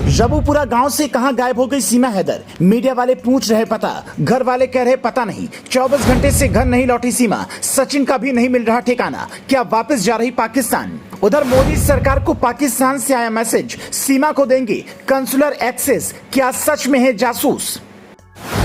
रबूपुरा गांव से कहां गायब हो गई सीमा हैदर। मीडिया वाले पूछ रहे पता, घर वाले कह रहे पता नहीं। 24 घंटे से घर नहीं लौटी सीमा, सचिन का भी नहीं मिल रहा ठिकाना। क्या वापस जा रही पाकिस्तान? उधर मोदी सरकार को पाकिस्तान से आया मैसेज, सीमा को देंगे कंसुलर एक्सेस। क्या सच में है जासूस?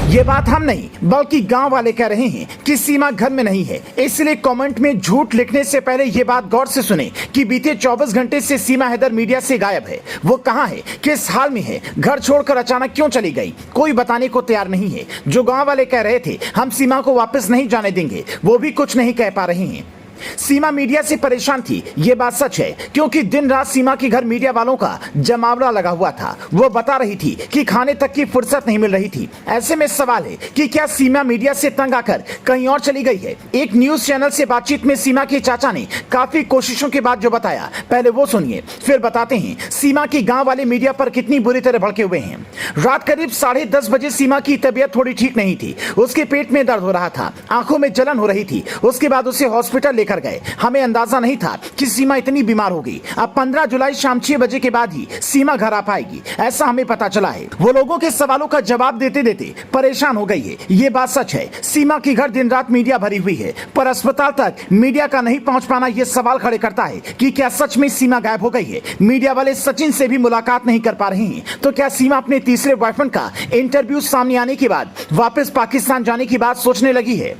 ये बात हम नहीं बल्कि गांव वाले कह रहे हैं कि सीमा घर में नहीं है। इसलिए कमेंट में झूठ लिखने से पहले ये बात गौर से सुने कि बीते 24 घंटे से सीमा हैदर मीडिया से गायब है। वो कहां है, किस हाल में है, घर छोड़कर अचानक क्यों चली गई, कोई बताने को तैयार नहीं है। जो गांव वाले कह रहे थे हम सीमा को वापस नहीं जाने देंगे, वो भी कुछ नहीं कह पा रहे हैं। सीमा मीडिया से परेशान थी, ये बात सच है, क्योंकि दिन रात सीमा के घर मीडिया वालों का जमावड़ा लगा हुआ था। वो बता रही थी कि खाने तक की फुर्सत नहीं मिल रही थी। ऐसे में सवाल है कि क्या सीमा मीडिया से तंग आकर कहीं और चली गई है। एक न्यूज चैनल से बातचीत में सीमा के चाचा ने काफी कोशिशों के बाद जो बताया, पहले वो सुनिए फिर बताते हैं सीमा की गांव वाले मीडिया पर कितनी बुरी तरह भड़के हुए हैं। रात करीब 10:30 बजे सीमा की तबीयत थोड़ी ठीक नहीं थी। उसके पेट में दर्द हो रहा था, आंखों में जलन हो रही थी। उसके बाद उसे हॉस्पिटल लेकर गए। हमें अंदाजा नहीं था कि सीमा इतनी बीमार होगी। अब 15 जुलाई शाम 6 बजे के बाद ही सीमा घर आ पाएगी, ऐसा हमें पता चला है। वो लोगों के सवालों का जवाब देते देते परेशान हो गई है, ये बात सच है। सीमा की घर दिन रात मीडिया भरी हुई है, पर अस्पताल तक मीडिया का नहीं पहुंच पाना ये सवाल खड़े करता है कि क्या सच में सीमा गायब हो गई है। मीडिया वाले सचिन से भी मुलाकात नहीं कर पा रहे हैं, तो क्या सीमा अपने तीसरे बॉयफ्रेंड का इंटरव्यू सामने आने के बाद वापस पाकिस्तान जाने की बात सोचने लगी है?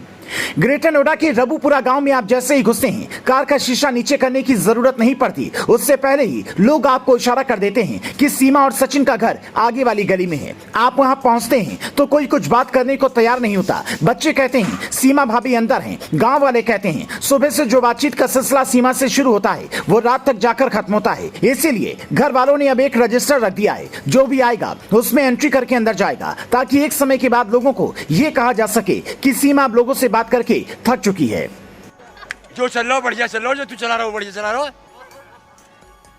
ग्रेटर नोएडा के रबूपुरा गांव में आप जैसे ही घुसते हैं, कार का शीशा नीचे करने की जरूरत नहीं पड़ती। उससे पहले ही लोग आपको इशारा कर देते हैं कि सीमा और सचिन का घर आगे वाली गली में है। आप वहां पहुंचते हैं तो कोई कुछ बात करने को तैयार नहीं होता। बच्चे कहते हैं सीमा भाभी अंदर हैं, गांव वाले कहते हैं सुबह से जो बातचीत का सिलसिला सीमा से शुरू होता है वो रात तक जाकर खत्म होता है। इसीलिए घर वालों ने अब एक रजिस्टर रख दिया है, जो भी आएगा उसमें एंट्री करके अंदर जाएगा, ताकि एक समय के बाद लोगों को ये कहा जा सके कि सीमा अब लोगों से बात करके थक चुकी है। जो चल रहा हो बढ़िया चल रहा हो, जो तू चला रहा हो बढ़िया चला रहा हो।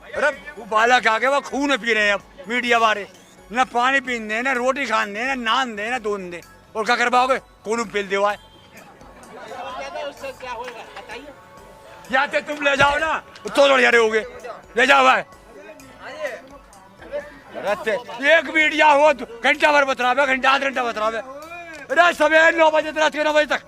अरे वो बाला क्या गया, वो खून पी रहे हैं अब मीडिया वाले, ना पानी पीने दे, ना रोटी खाने दे, ना नान दे, ना दूध दे, और क्या कर पाओगे, खून पील दे। जाते तुम ले जाओ ना तो बढ़िया रहोगे, ले जाओ भाई। एक मीडिया हो घंटा भर बतरावे, घंटा आध घंटा बतरावे। अरे सवेरे 9 बजे रात के 9 बजे तक।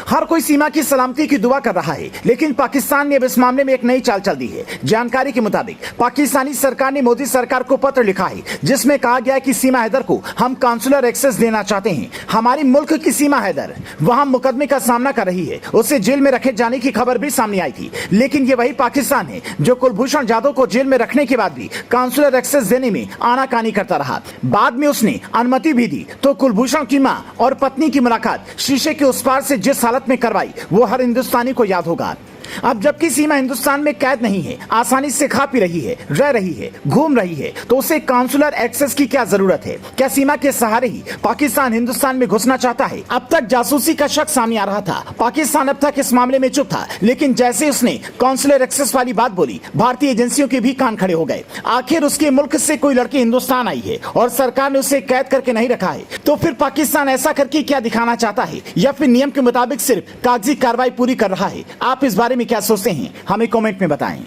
हर कोई सीमा की सलामती की दुआ कर रहा है, लेकिन पाकिस्तान ने अब इस मामले में एक नई चाल चल दी है। जानकारी के मुताबिक पाकिस्तानी सरकार ने मोदी सरकार को पत्र लिखा है, जिसमें कहा गया है कि सीमा हैदर को हम काउंसलर एक्सेस देना चाहते हैं। हमारी मुल्क की सीमा हैदर वहां मुकदमे का सामना कर रही है। उसे जेल में रखे जाने की खबर भी सामने आई थी, लेकिन ये वही पाकिस्तान है जो कुलभूषण जाधव को जेल में रखने के बाद भी काउंसलर एक्सेस देने में आनाकानी करता रहा। बाद में उसने अनुमति भी दी तो कुलभूषण की मां और पत्नी की मुलाकात शीशे के उस पार से जिस हालत में करवाई वो हर हिंदुस्तानी को याद होगा। अब जबकि सीमा हिंदुस्तान में कैद नहीं है, आसानी से खा पी रही है, रह रही है, घूम रही है, तो उसे काउंसलर एक्सेस की क्या जरूरत है? क्या सीमा के सहारे ही पाकिस्तान हिंदुस्तान में घुसना चाहता है? अब तक जासूसी का शक सामने आ रहा था। पाकिस्तान अब तक इस मामले में चुप था, लेकिन जैसे उसने काउंसलर एक्सेस वाली बात बोली, भारतीय एजेंसियों के भी कान खड़े हो गए। आखिर उसके मुल्क से कोई लड़की हिंदुस्तान आई है और सरकार ने उसे कैद करके नहीं रखा है, तो फिर पाकिस्तान ऐसा करके क्या दिखाना चाहता है, या फिर नियम के मुताबिक सिर्फ कागजी कार्रवाई पूरी कर रहा है? आप इस बारे में क्या सोचते हैं, हमें कमेंट में बताएं।